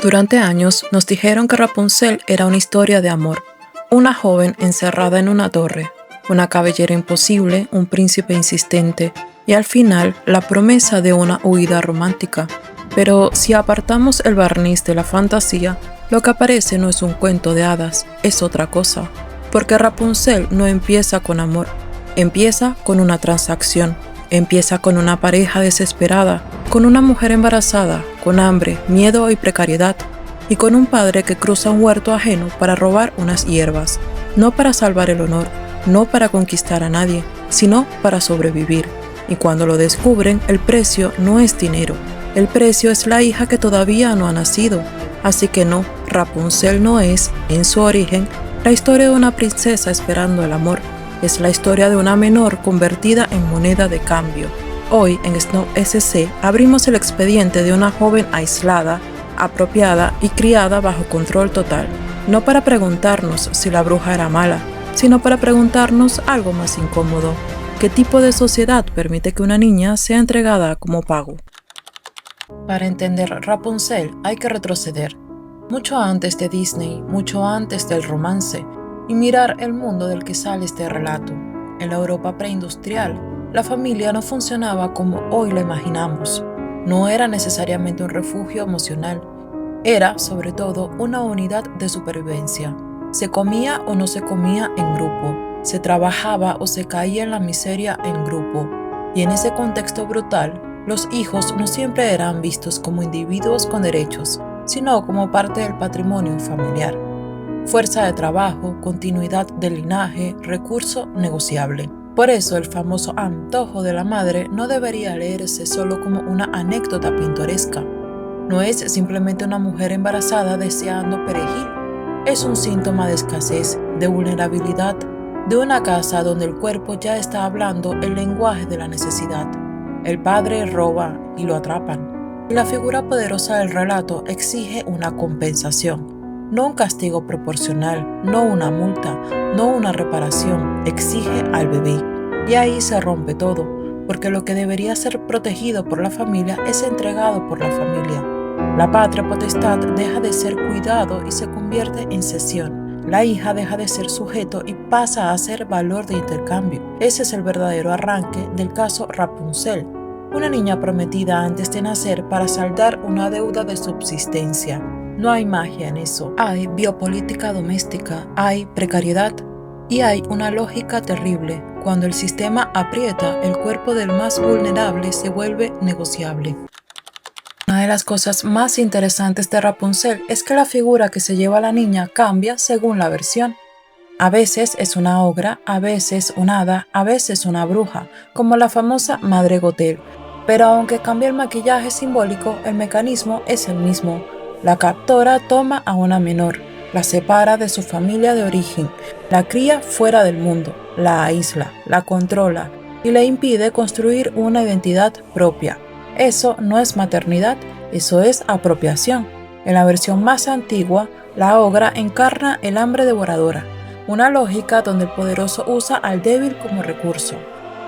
Durante años nos dijeron que Rapunzel era una historia de amor, una joven encerrada en una torre, una cabellera imposible, un príncipe insistente y al final la promesa de una huida romántica. Pero si apartamos el barniz de la fantasía, lo que aparece no es un cuento de hadas, es otra cosa, porque Rapunzel no empieza con amor, empieza con una transacción. Empieza con una pareja desesperada, con una mujer embarazada, con hambre, miedo y precariedad, y con un padre que cruza un huerto ajeno para robar unas hierbas, no para salvar el honor, no para conquistar a nadie, sino para sobrevivir. Y cuando lo descubren, el precio no es dinero, el precio es la hija que todavía no ha nacido. Así que no, Rapunzel no es, en su origen, la historia de una princesa esperando el amor. Es la historia de una menor convertida en moneda de cambio. Hoy en Snow SC abrimos el expediente de una joven aislada, apropiada y criada bajo control total. No para preguntarnos si la bruja era mala, sino para preguntarnos algo más incómodo. ¿Qué tipo de sociedad permite que una niña sea entregada como pago? Para entender Rapunzel hay que retroceder, mucho antes de Disney, mucho antes del romance, y mirar el mundo del que sale este relato. En la Europa preindustrial, la familia no funcionaba como hoy la imaginamos. No era necesariamente un refugio emocional, era, sobre todo, una unidad de supervivencia. Se comía o no se comía en grupo, se trabajaba o se caía en la miseria en grupo, y en ese contexto brutal, los hijos no siempre eran vistos como individuos con derechos, sino como parte del patrimonio familiar. Fuerza de trabajo, continuidad del linaje, recurso negociable. Por eso el famoso antojo de la madre no debería leerse solo como una anécdota pintoresca. No es simplemente una mujer embarazada deseando perejil. Es un síntoma de escasez, de vulnerabilidad, de una casa donde el cuerpo ya está hablando el lenguaje de la necesidad. El padre roba y lo atrapan. Y la figura poderosa del relato exige una compensación. No un castigo proporcional, no una multa, no una reparación, exige al bebé. Y ahí se rompe todo, porque lo que debería ser protegido por la familia es entregado por la familia. La patria potestad deja de ser cuidado y se convierte en cesión. La hija deja de ser sujeto y pasa a ser valor de intercambio. Ese es el verdadero arranque del caso Rapunzel, una niña prometida antes de nacer para saldar una deuda de subsistencia. No hay magia en eso. Hay biopolítica doméstica, hay precariedad y hay una lógica terrible. Cuando el sistema aprieta, el cuerpo del más vulnerable se vuelve negociable. Una de las cosas más interesantes de Rapunzel es que la figura que se lleva a la niña cambia según la versión. A veces es una ogra, a veces un hada, a veces una bruja, como la famosa Madre Gothel. Pero aunque cambia el maquillaje simbólico, el mecanismo es el mismo. La captora toma a una menor, la separa de su familia de origen, la cría fuera del mundo, la aísla, la controla y le impide construir una identidad propia. Eso no es maternidad, eso es apropiación. En la versión más antigua, la ogra encarna el hambre devoradora, una lógica donde el poderoso usa al débil como recurso.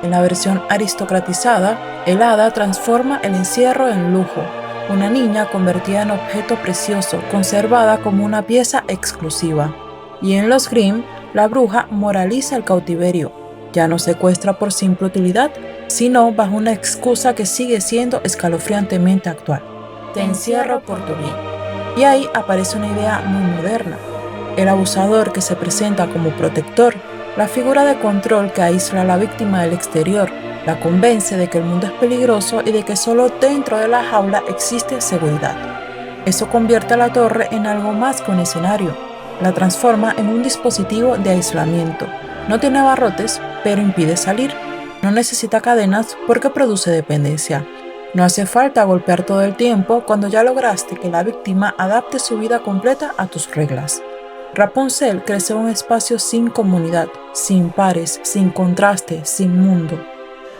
En la versión aristocratizada, el hada transforma el encierro en lujo, una niña convertida en objeto precioso, conservada como una pieza exclusiva. Y en los Grimm, la bruja moraliza el cautiverio, ya no secuestra por simple utilidad, sino bajo una excusa que sigue siendo escalofriantemente actual. Te encierro por tu bien. Y ahí aparece una idea muy moderna. El abusador que se presenta como protector, la figura de control que aísla a la víctima del exterior, la convence de que el mundo es peligroso y de que solo dentro de la jaula existe seguridad. Eso convierte a la torre en algo más que un escenario. La transforma en un dispositivo de aislamiento. No tiene barrotes, pero impide salir. No necesita cadenas porque produce dependencia. No hace falta golpear todo el tiempo cuando ya lograste que la víctima adapte su vida completa a tus reglas. Rapunzel creció en un espacio sin comunidad, sin pares, sin contraste, sin mundo.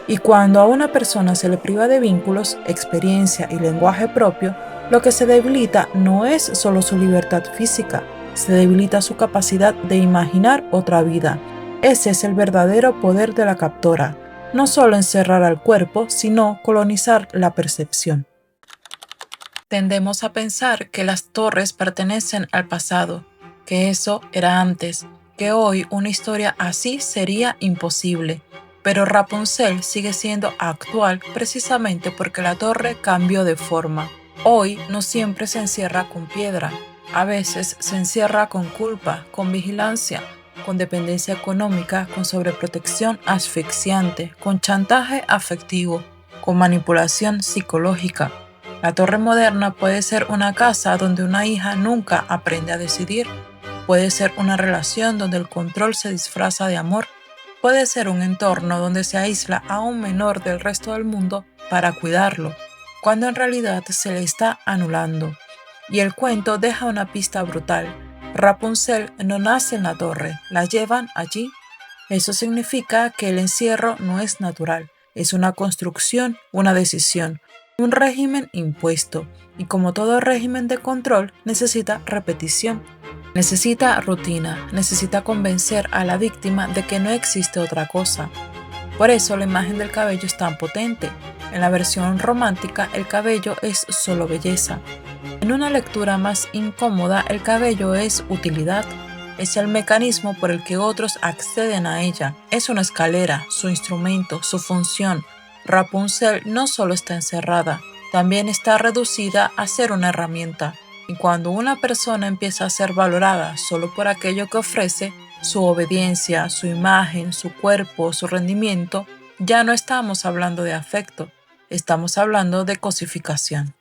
Y cuando a una persona se le priva de vínculos, experiencia y lenguaje propio, lo que se debilita no es solo su libertad física, se debilita su capacidad de imaginar otra vida. Ese es el verdadero poder de la captora, no solo encerrar al cuerpo, sino colonizar la percepción. Tendemos a pensar que las torres pertenecen al pasado, que eso era antes, que hoy una historia así sería imposible. Pero Rapunzel sigue siendo actual precisamente porque la torre cambió de forma. Hoy no siempre se encierra con piedra, a veces se encierra con culpa, con vigilancia, con dependencia económica, con sobreprotección asfixiante, con chantaje afectivo, con manipulación psicológica. La torre moderna puede ser una casa donde una hija nunca aprende a decidir, puede ser una relación donde el control se disfraza de amor, puede ser un entorno donde se aísla a un menor del resto del mundo para cuidarlo, cuando en realidad se le está anulando. Y el cuento deja una pista brutal. Rapunzel no nace en la torre, la llevan allí. Eso significa que el encierro no es natural, es una construcción, una decisión, un régimen impuesto. Y como todo régimen de control, necesita repetición. Necesita rutina, necesita convencer a la víctima de que no existe otra cosa. Por eso la imagen del cabello es tan potente. En la versión romántica, el cabello es solo belleza. En una lectura más incómoda, el cabello es utilidad. Es el mecanismo por el que otros acceden a ella. Es una escalera, su instrumento, su función. Rapunzel no solo está encerrada, también está reducida a ser una herramienta. Y cuando una persona empieza a ser valorada solo por aquello que ofrece, su obediencia, su imagen, su cuerpo, su rendimiento, ya no estamos hablando de afecto, estamos hablando de cosificación.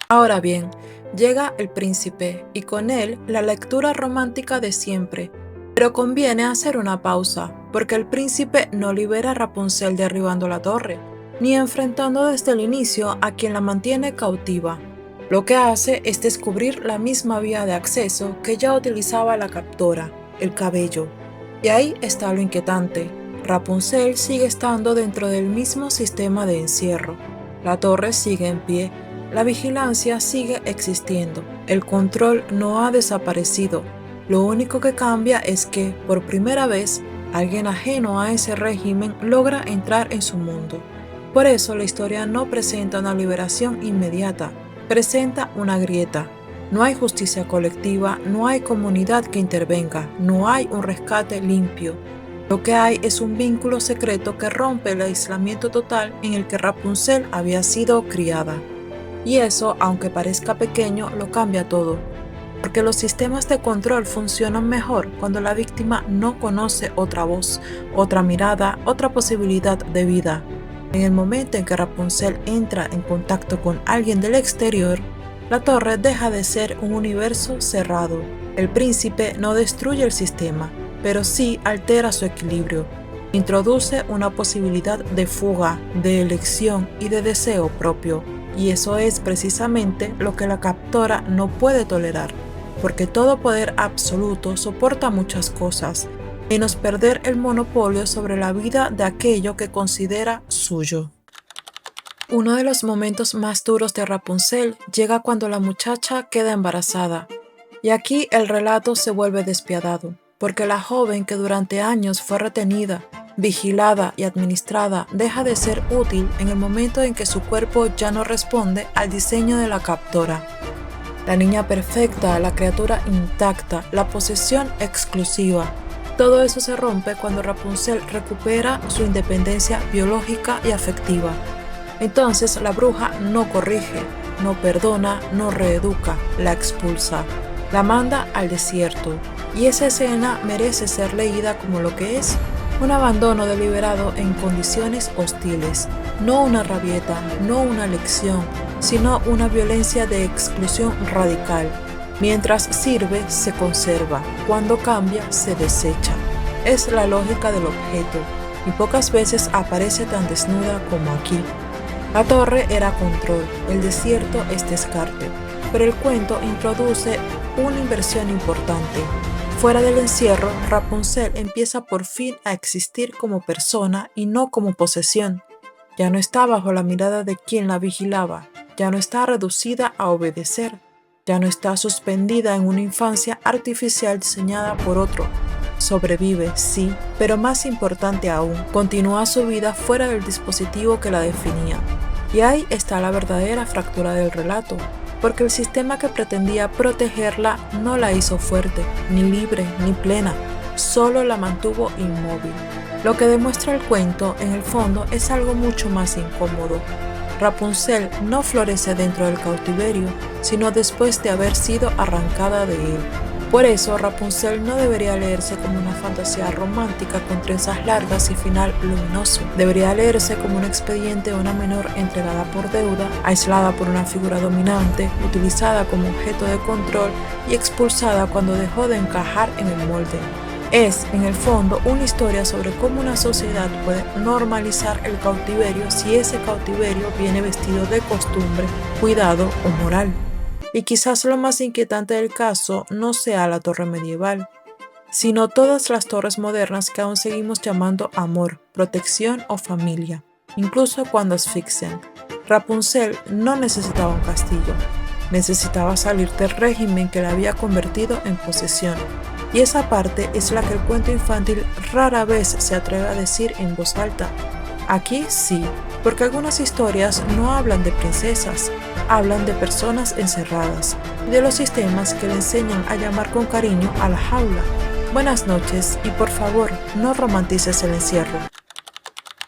Ahora bien, llega el príncipe y con él la lectura romántica de siempre, pero conviene hacer una pausa, porque el príncipe no libera a Rapunzel derribando la torre, ni enfrentando desde el inicio a quien la mantiene cautiva. Lo que hace es descubrir la misma vía de acceso que ya utilizaba la captora, el cabello. Y ahí está lo inquietante. Rapunzel sigue estando dentro del mismo sistema de encierro. La torre sigue en pie, la vigilancia sigue existiendo, el control no ha desaparecido. Lo único que cambia es que, por primera vez, alguien ajeno a ese régimen logra entrar en su mundo. Por eso la historia no presenta una liberación inmediata, presenta una grieta. No hay justicia colectiva, no hay comunidad que intervenga, no hay un rescate limpio. Lo que hay es un vínculo secreto que rompe el aislamiento total en el que Rapunzel había sido criada. Y eso, aunque parezca pequeño, lo cambia todo. Porque los sistemas de control funcionan mejor cuando la víctima no conoce otra voz, otra mirada, otra posibilidad de vida. En el momento en que Rapunzel entra en contacto con alguien del exterior, la torre deja de ser un universo cerrado. El príncipe no destruye el sistema, pero sí altera su equilibrio. Introduce una posibilidad de fuga, de elección y de deseo propio. Y eso es precisamente lo que la captora no puede tolerar, porque todo poder absoluto soporta muchas cosas, menos perder el monopolio sobre la vida de aquello que considera suyo. Uno de los momentos más duros de Rapunzel llega cuando la muchacha queda embarazada. Y aquí el relato se vuelve despiadado, porque la joven que durante años fue retenida, vigilada y administrada deja de ser útil en el momento en que su cuerpo ya no responde al diseño de la captora. La niña perfecta, la criatura intacta, la posesión exclusiva. Todo eso se rompe cuando Rapunzel recupera su independencia biológica y afectiva. Entonces la bruja no corrige, no perdona, no reeduca, la expulsa, la manda al desierto. Y esa escena merece ser leída como lo que es: un abandono deliberado en condiciones hostiles, no una rabieta, no una lección, sino una violencia de exclusión radical. Mientras sirve, se conserva, cuando cambia, se desecha. Es la lógica del objeto, y pocas veces aparece tan desnuda como aquí. La torre era control, el desierto es descarte, pero el cuento introduce una inversión importante. Fuera del encierro, Rapunzel empieza por fin a existir como persona y no como posesión. Ya no está bajo la mirada de quien la vigilaba, ya no está reducida a obedecer, ya no está suspendida en una infancia artificial diseñada por otro. Sobrevive, sí, pero más importante aún, continúa su vida fuera del dispositivo que la definía. Y ahí está la verdadera fractura del relato, porque el sistema que pretendía protegerla no la hizo fuerte, ni libre, ni plena, solo la mantuvo inmóvil. Lo que demuestra el cuento, en el fondo, es algo mucho más incómodo. Rapunzel no florece dentro del cautiverio, sino después de haber sido arrancada de él. Por eso, Rapunzel no debería leerse como una fantasía romántica con trenzas largas y final luminoso. Debería leerse como un expediente de una menor entregada por deuda, aislada por una figura dominante, utilizada como objeto de control y expulsada cuando dejó de encajar en el molde. Es, en el fondo, una historia sobre cómo una sociedad puede normalizar el cautiverio si ese cautiverio viene vestido de costumbre, cuidado o moral. Y quizás lo más inquietante del caso no sea la torre medieval, sino todas las torres modernas que aún seguimos llamando amor, protección o familia, incluso cuando asfixian. Rapunzel no necesitaba un castillo, necesitaba salir del régimen que la había convertido en posesión. Y esa parte es la que el cuento infantil rara vez se atreve a decir en voz alta. Aquí sí, porque algunas historias no hablan de princesas, hablan de personas encerradas y de los sistemas que le enseñan a llamar con cariño a la jaula. Buenas noches y por favor, no romantices el encierro.